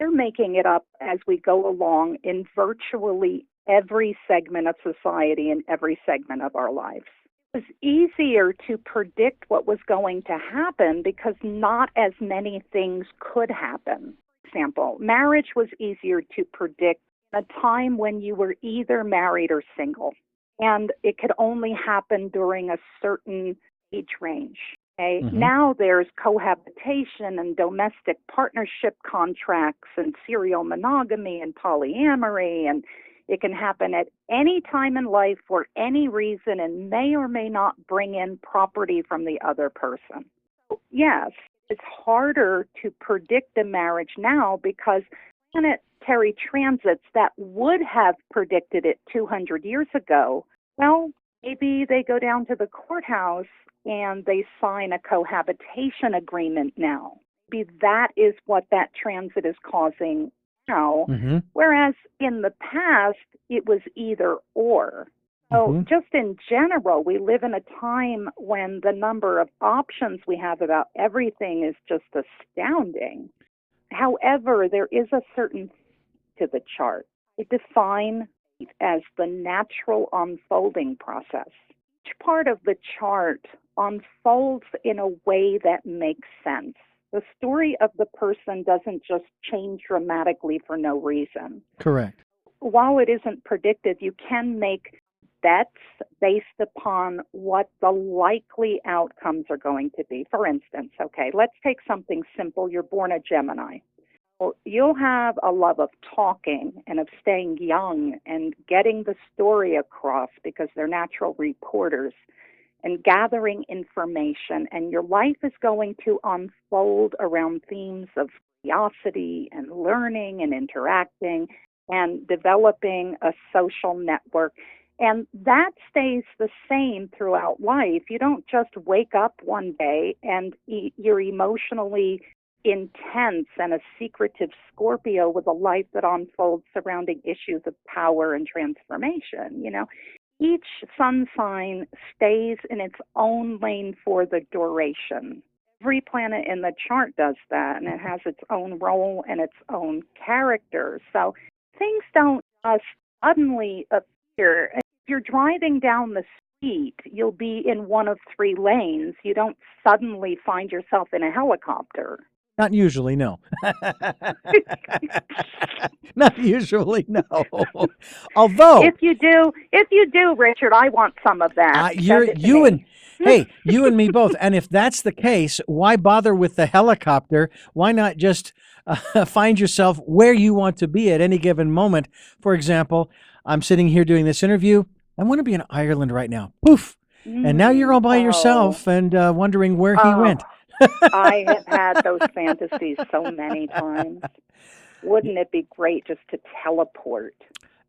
We're making it up as we go along in virtually every segment of society and every segment of our lives. It was easier to predict what was going to happen because not as many things could happen. For example, marriage was easier to predict at a time when you were either married or single, and it could only happen during a certain age range. Okay? Mm-hmm. Now there's cohabitation and domestic partnership contracts and serial monogamy and polyamory, and it can happen at any time in life for any reason and may or may not bring in property from the other person. So, yes, it's harder to predict a marriage now because planetary transits that would have predicted it 200 years ago, well, maybe they go down to the courthouse and they sign a cohabitation agreement now. Maybe that is what that transit is causing now, Mm-hmm. whereas in the past, it was either or. So Mm-hmm. just in general, we live in a time when the number of options we have about everything is just astounding. However, there is a certain to the chart. I define it as the natural unfolding process. Each part of the chart unfolds in a way that makes sense. The story of the person doesn't just change dramatically for no reason. Correct. While it isn't predictive, you can make bets based upon what the likely outcomes are going to be. For instance, okay, let's take something simple. You're born a Gemini. Well, you'll have a love of talking and of staying young and getting the story across because they're natural reporters and gathering information, and your life is going to unfold around themes of curiosity and learning and interacting and developing a social network. And that stays the same throughout life. You don't just wake up one day and you're emotionally intense and a secretive Scorpio with a life that unfolds surrounding issues of power and transformation. You know, each sun sign stays in its own lane for the duration. Every planet in the chart does that, and it has its own role and its own character. So things don't suddenly appear. If you're driving down the street, you'll be in one of 3 lanes. You don't suddenly find yourself in a helicopter. Not usually, no. Not usually, no. Although If you do, Richard, I want some of that. Send it to me. you and me both. And if that's the case, why bother with the helicopter? Why not just find yourself where you want to be at any given moment? For example, I'm sitting here doing this interview. I want to be in Ireland right now. Poof. And now you're all by yourself and wondering where he went. I have had those fantasies so many times. Wouldn't it be great just to teleport?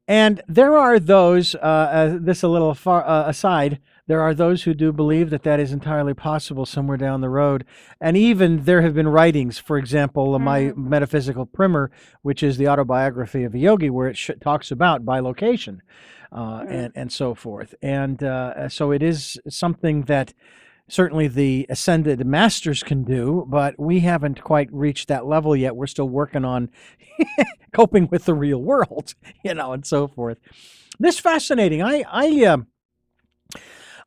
And there are those, this a little far aside, There are those who do believe that that is entirely possible somewhere down the road. And even there have been writings, for example, my metaphysical primer, which is the autobiography of a yogi, where it talks about bilocation and so forth. And so it is something that certainly the ascended masters can do, but we haven't quite reached that level yet. We're still working on coping with the real world, and so forth. This is fascinating.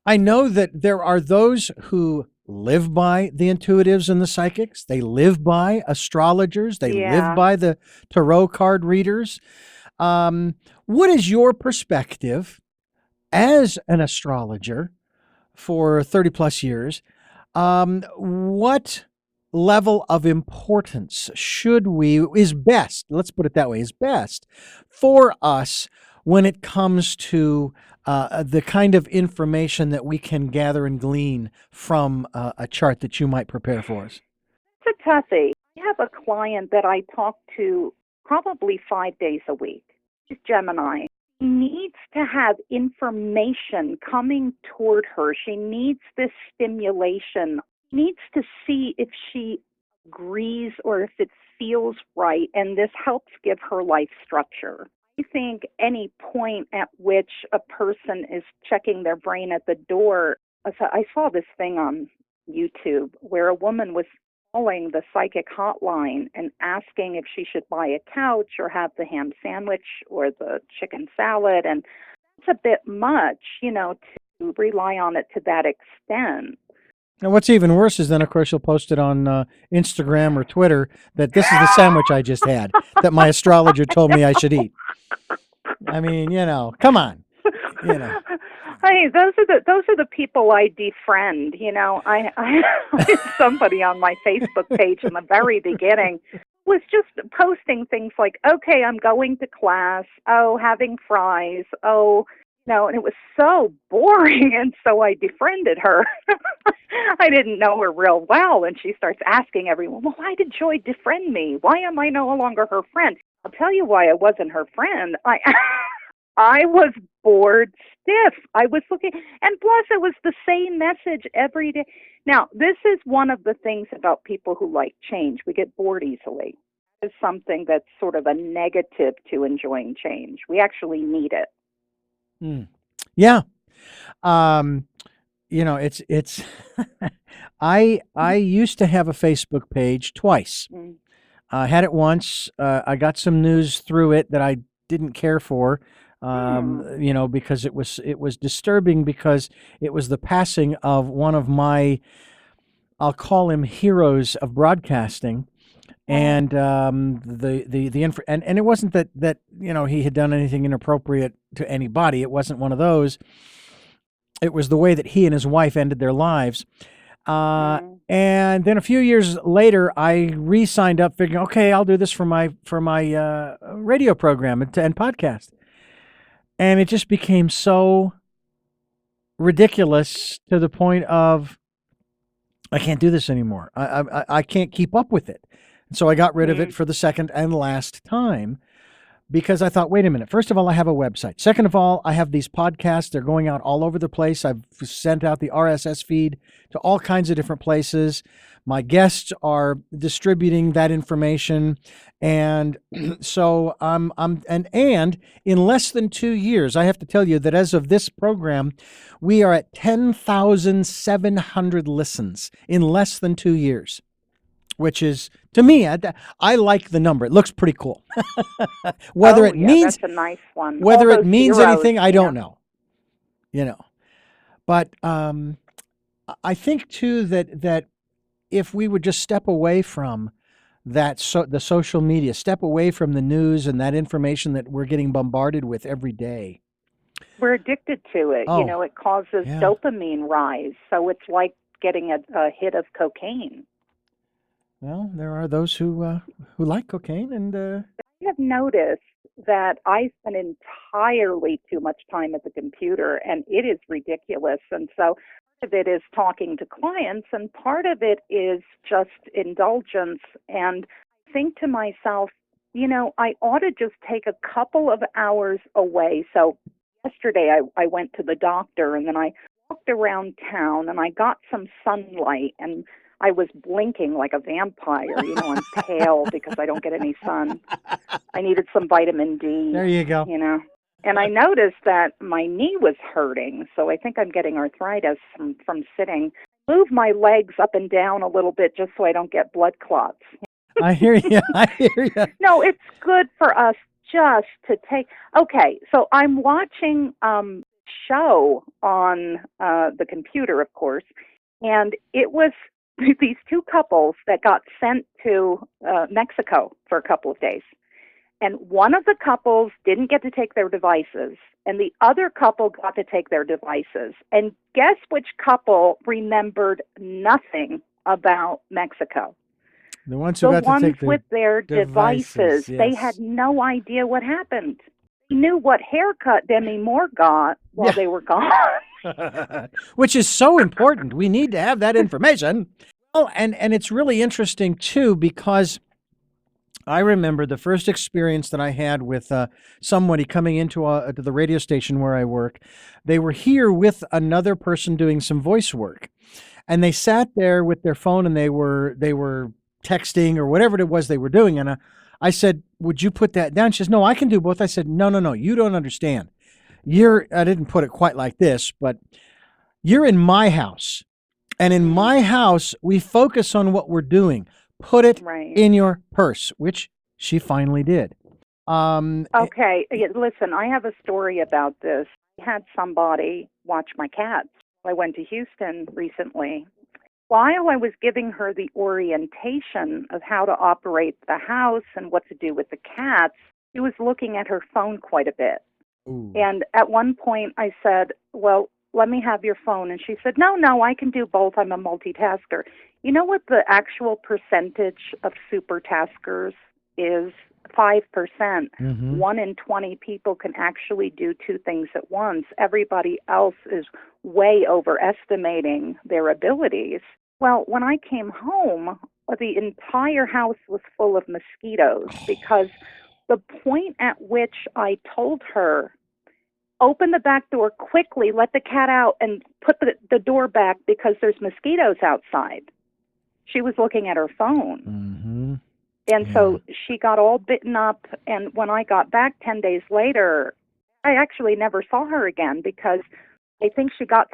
I know that there are those who live by the intuitives and the psychics. They live by astrologers. They live by the tarot card readers. What is your perspective as an astrologer for 30 plus years? What level of importance is best, let's put it that way, is best for us when it comes to the kind of information that we can gather and glean from a chart that you might prepare for us? It's a toughie. I have a client that I talk to probably 5 days a week. She's Gemini. She needs to have information coming toward her. She needs this stimulation, needs to see if she agrees or if it feels right, and this helps give her life structure. I think any point at which a person is checking their brain at the door, I saw this thing on YouTube where a woman was calling the Psychic Hotline and asking if she should buy a couch or have the ham sandwich or the chicken salad. And it's a bit much, to rely on it to that extent. And what's even worse is then, of course, you'll post it on Instagram or Twitter that this is the sandwich I just had that my astrologer told me I should eat. I mean, come on. Hey, those are the people I defriend. I somebody on my Facebook page in the very beginning was just posting things like, "Okay, I'm going to class. Oh, having fries. Oh." And it was so boring, and so I defriended her. I didn't know her real well, and she starts asking everyone, "Well, why did Joy defriend me? Why am I no longer her friend?" I'll tell you why I wasn't her friend. I was bored stiff. I was looking, and plus it was the same message every day. Now, this is one of the things about people who like change. We get bored easily. It's something that's sort of a negative to enjoying change. We actually need it. Yeah. It's I used to have a Facebook page twice. I had it once. I got some news through it that I didn't care for, because it was disturbing, because it was the passing of one of my, I'll call him, heroes of broadcasting. And and it wasn't that he had done anything inappropriate to anybody. It wasn't one of those. It was the way that he and his wife ended their lives. And then a few years later, I re-signed up, figuring, okay, I'll do this for my radio program and podcast. And it just became so ridiculous to the point of, I can't do this anymore. I can't keep up with it. So I got rid of it for the second and last time, because I thought, wait a minute. First of all, I have a website. Second of all, I have these podcasts. They're going out all over the place. I've sent out the RSS feed to all kinds of different places. My guests are distributing that information. And so and in less than 2 years, I have to tell you that as of this program, we are at 10,700 listens in less than 2 years. Which is, to me, I like the number. It looks pretty cool. Whether it means that's a nice one. Whether it means anything, I don't know. But I think too that if we would just step away from that, the social media, step away from the news and that information that we're getting bombarded with every day. We're addicted to it. It causes dopamine rise. So it's like getting a hit of cocaine. Well, there are those who like cocaine, and I have noticed that I spend entirely too much time at the computer, and it is ridiculous. And so part of it is talking to clients, and part of it is just indulgence. And I think to myself, I ought to just take a couple of hours away. So yesterday I went to the doctor, and then I walked walked around town and I got some sunlight, and I was blinking like a vampire. I'm pale because I don't get any sun. I needed some vitamin D. There you go. And I noticed that my knee was hurting, so I think I'm getting arthritis from sitting. Move my legs up and down a little bit just so I don't get blood clots. I hear you. No, it's good for us just to take. Okay, so I'm watching show on the computer, of course, and it was these two couples that got sent to Mexico for a couple of days. And one of the couples didn't get to take their devices, and the other couple got to take their devices. And guess which couple remembered nothing about Mexico? The ones who got to take their with their devices. Yes. They had no idea what happened. They knew what haircut Demi Moore got while they were gone. Which is so important. We need to have that information. Oh, and it's really interesting, too, because I remember the first experience that I had with somebody coming into to the radio station where I work. They were here with another person doing some voice work. And they sat there with their phone and they were texting or whatever it was they were doing. And I said, would you put that down? She says, no, I can do both. I said, no, you don't understand. I didn't put it quite like this, but you're in my house. And in my house, we focus on what we're doing. Put it in your purse, which she finally did. Okay. Listen, I have a story about this. I had somebody watch my cats. I went to Houston recently. While I was giving her the orientation of how to operate the house and what to do with the cats, she was looking at her phone quite a bit. Ooh. And at one point I said, well, let me have your phone. And she said, no, I can do both. I'm a multitasker. You know what the actual percentage of super taskers is? 5%. Mm-hmm. 1 in 20 people can actually do two things at once. Everybody else is way overestimating their abilities. Well, when I came home, the entire house was full of mosquitoes because the point at which I told her, open the back door quickly, let the cat out, and put the door back because there's mosquitoes outside. She was looking at her phone. Mm-hmm. And so she got all bitten up. And when I got back 10 days later, I actually never saw her again because I think she got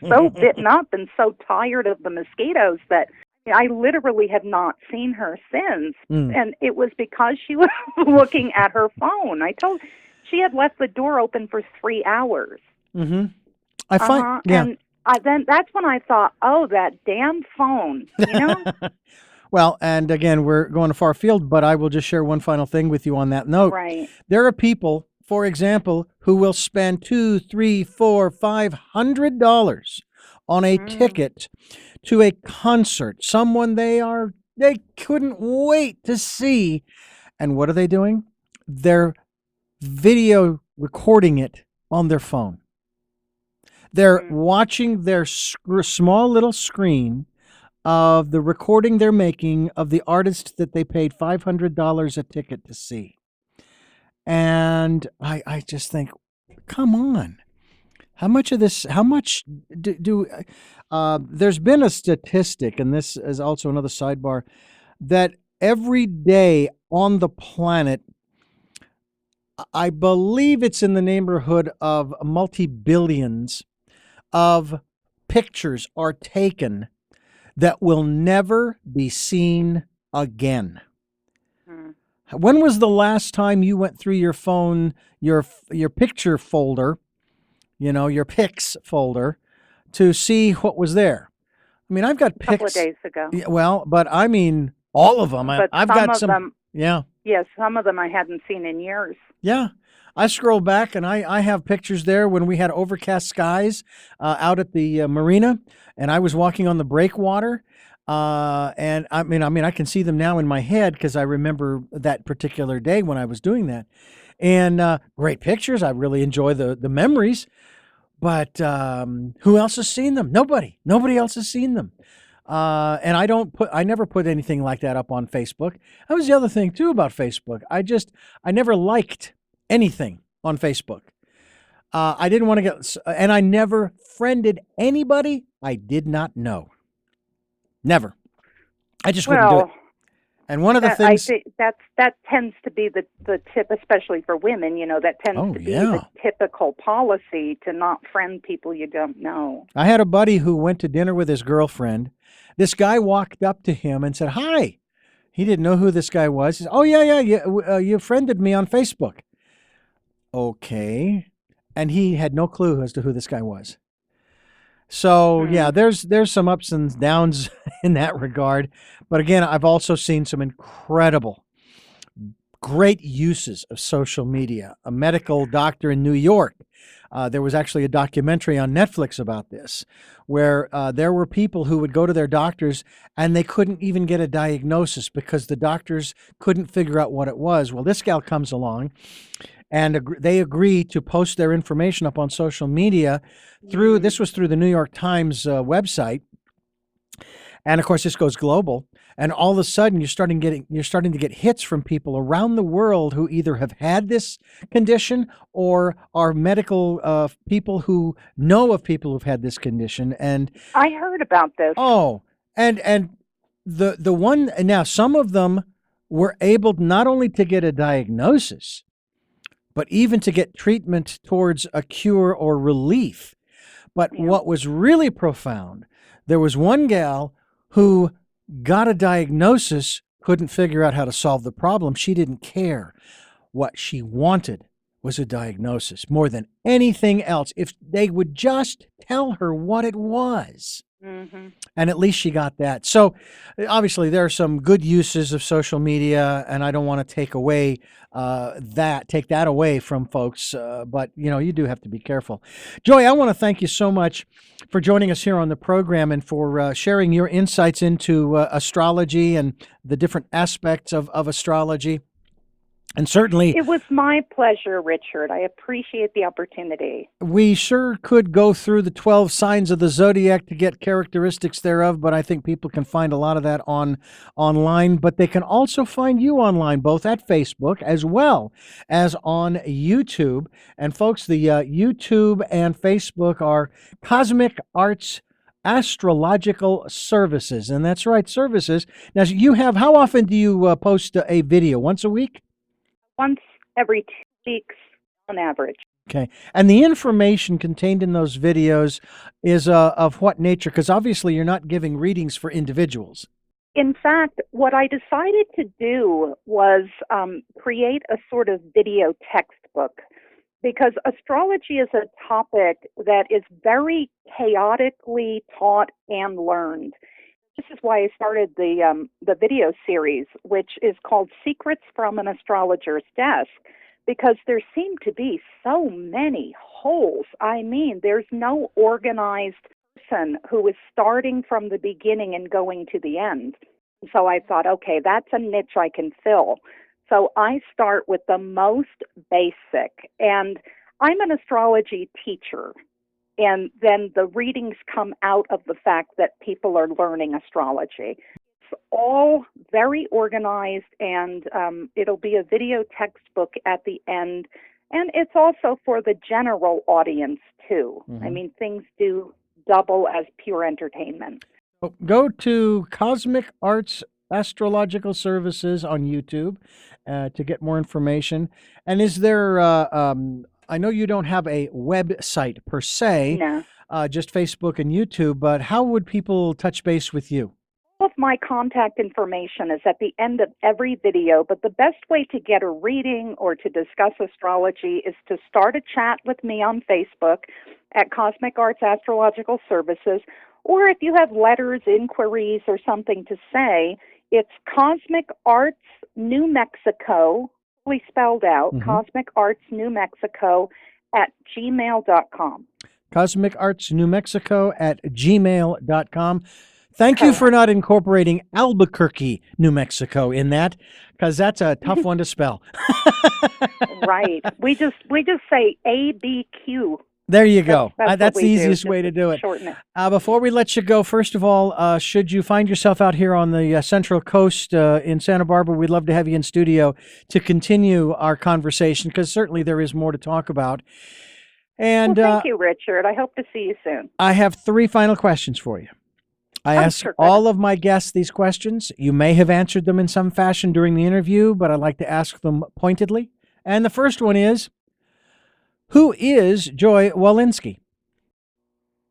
so bitten up and so tired of the mosquitoes that I literally have not seen her since. And it was because she was looking at her phone. She had left the door open for 3 hours. Mm-hmm. I find, And then that's when I thought, oh, that damn phone, Well, and again, we're going a far field, but I will just share one final thing with you on that note. Right. There are people, for example, who will spend $200, $300, $400, $500 on a ticket to a concert, someone they couldn't wait to see. And what are they doing? They're video recording it on their phone. They're watching their small little screen of the recording they're making of the artist that they paid $500 a ticket to see. And I just think, come on. How much do there's been a statistic, and this is also another sidebar, that every day on the planet, I believe it's in the neighborhood of multi-billions of pictures are taken that will never be seen again. When was the last time you went through your phone, your picture folder, your pics folder, to see what was there? I mean, I've got pics. A couple of days ago. Well, but I mean, all of them. But I've some got of some. them, yeah. Yes, some of them I hadn't seen in years. Yeah. I scroll back and I have pictures there when we had overcast skies out at the marina, and I was walking on the breakwater. And I mean, I can see them now in my head because I remember that particular day when I was doing that. And great pictures. I really enjoy the memories. But who else has seen them? Nobody. Nobody else has seen them. And I never put anything like that up on Facebook. That was the other thing too about Facebook. I never liked anything on Facebook. I didn't want to get, and I never friended anybody I did not know. Never. I just wouldn't do it. And one of the things I think that tends to be the tip, especially for women. That tends to be the typical policy to not friend people you don't know. I had a buddy who went to dinner with his girlfriend. This guy walked up to him and said, "Hi." He didn't know who this guy was. He said, "Oh yeah, you friended me on Facebook." Okay, and he had no clue as to who this guy was. So yeah, there's some ups and downs in that regard. But again, I've also seen some incredible, great uses of social media. A medical doctor in New York, there was actually a documentary on Netflix about this, where there were people who would go to their doctors and they couldn't even get a diagnosis because the doctors couldn't figure out what it was. Well, this gal comes along and they agree to post their information up on social media this was through the New York Times website. And of course, this goes global. And all of a sudden, you're starting to get hits from people around the world who either have had this condition or are medical people who know of people who've had this condition. And I heard about this. Oh, and the one now, some of them were able not only to get a diagnosis, but even to get treatment towards a cure or relief. But what was really profound, there was one gal who got a diagnosis, couldn't figure out how to solve the problem. She didn't care. What she wanted was a diagnosis more than anything else. If they would just tell her what it was. Mm-hmm. And at least she got that. So obviously there are some good uses of social media, and I don't want to take that away from folks. But you do have to be careful. Joy, I want to thank you so much for joining us here on the program and for sharing your insights into astrology and the different aspects of astrology. And certainly, it was my pleasure, Richard. I appreciate the opportunity. We sure could go through the 12 signs of the zodiac to get characteristics thereof, but I think people can find a lot of that online. But they can also find you online, both at Facebook as well as on YouTube. And folks, the YouTube and Facebook are Cosmic Arts Astrological Services. And that's right, services. Now, how often do you post a video? Once a week? Once every 2 weeks on average. Okay. And the information contained in those videos is of what nature? Because obviously you're not giving readings for individuals. In fact, what I decided to do was create a sort of video textbook, because astrology is a topic that is very chaotically taught and learned. This is why I started the video series, which is called Secrets from an Astrologer's Desk, because there seem to be so many holes. I mean, there's no organized person who is starting from the beginning and going to the end. So I thought, okay, that's a niche I can fill. So I start with the most basic, and I'm an astrology teacher. And then the readings come out of the fact that people are learning astrology. It's all very organized, and it'll be a video textbook at the end. And it's also for the general audience, too. Mm-hmm. I mean, things do double as pure entertainment. Go to Cosmic Arts Astrological Services on YouTube to get more information. And is there... I know you don't have a website per se, no. Just Facebook and YouTube, but how would people touch base with you? All of my contact information is at the end of every video, but the best way to get a reading or to discuss astrology is to start a chat with me on Facebook at Cosmic Arts Astrological Services, or if you have letters, inquiries, or something to say, it's Cosmic Arts New Mexico, spelled out, mm-hmm. Cosmic Arts New Mexico at gmail.com. Cosmic Arts New Mexico at gmail.com. Thank you for not incorporating Albuquerque, New Mexico in that, because that's a tough one to spell. Right. We just say ABQ. There you go. That's the easiest way to do it. Shorten it. Before we let you go, first of all, should you find yourself out here on the Central Coast in Santa Barbara, we'd love to have you in studio to continue our conversation, because certainly there is more to talk about. And Well, thank you, Richard. I hope to see you soon. I have 3 final questions for you. I ask sure, go ahead. all of my guests these questions. You may have answered them in some fashion during the interview, but I like to ask them pointedly. And the first one is, who is Joy Walensky?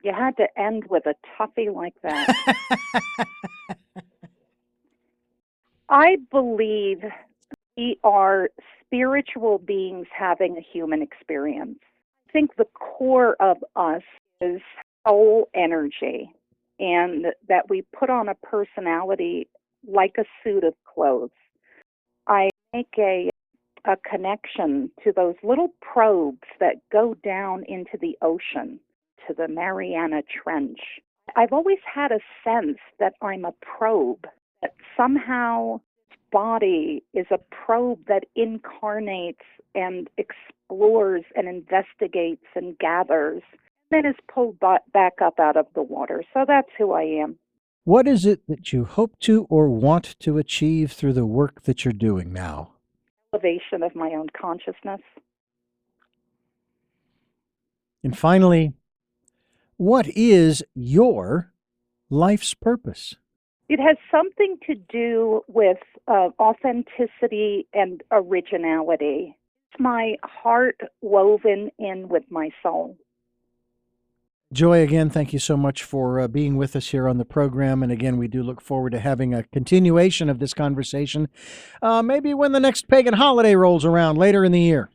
You had to end with a toughie like that. I believe we are spiritual beings having a human experience. I think the core of us is soul energy, and that we put on a personality like a suit of clothes. I make a connection to those little probes that go down into the ocean, to the Mariana Trench. I've always had a sense that I'm a probe, that somehow body is a probe that incarnates and explores and investigates and gathers, then is pulled back up out of the water. So that's who I am. What is it that you hope to or want to achieve through the work that you're doing now? Elevation of my own consciousness. And finally, what is your life's purpose? It has something to do with authenticity and originality. It's my heart woven in with my soul. Joy, again, thank you so much for being with us here on the program. And again, we do look forward to having a continuation of this conversation, maybe when the next pagan holiday rolls around later in the year.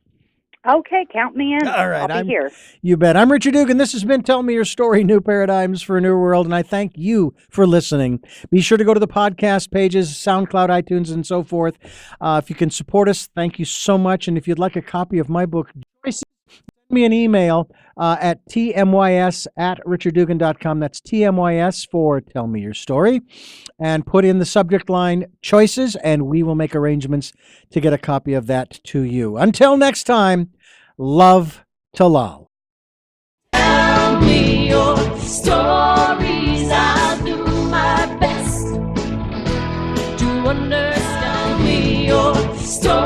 Okay, count me in. All right, I'll be here. You bet. I'm Richard Dugan. This has been Tell Me Your Story, New Paradigms for a New World, and I thank you for listening. Be sure to go to the podcast pages, SoundCloud, iTunes, and so forth. If you can support us, thank you so much. And if you'd like a copy of my book, send me an email at tmys@richarddugan.com. That's TMYS for Tell Me Your Story. And put in the subject line choices, and we will make arrangements to get a copy of that to you. Until next time, love to Lal. Tell me your stories. I'll do my best to understand me your stories.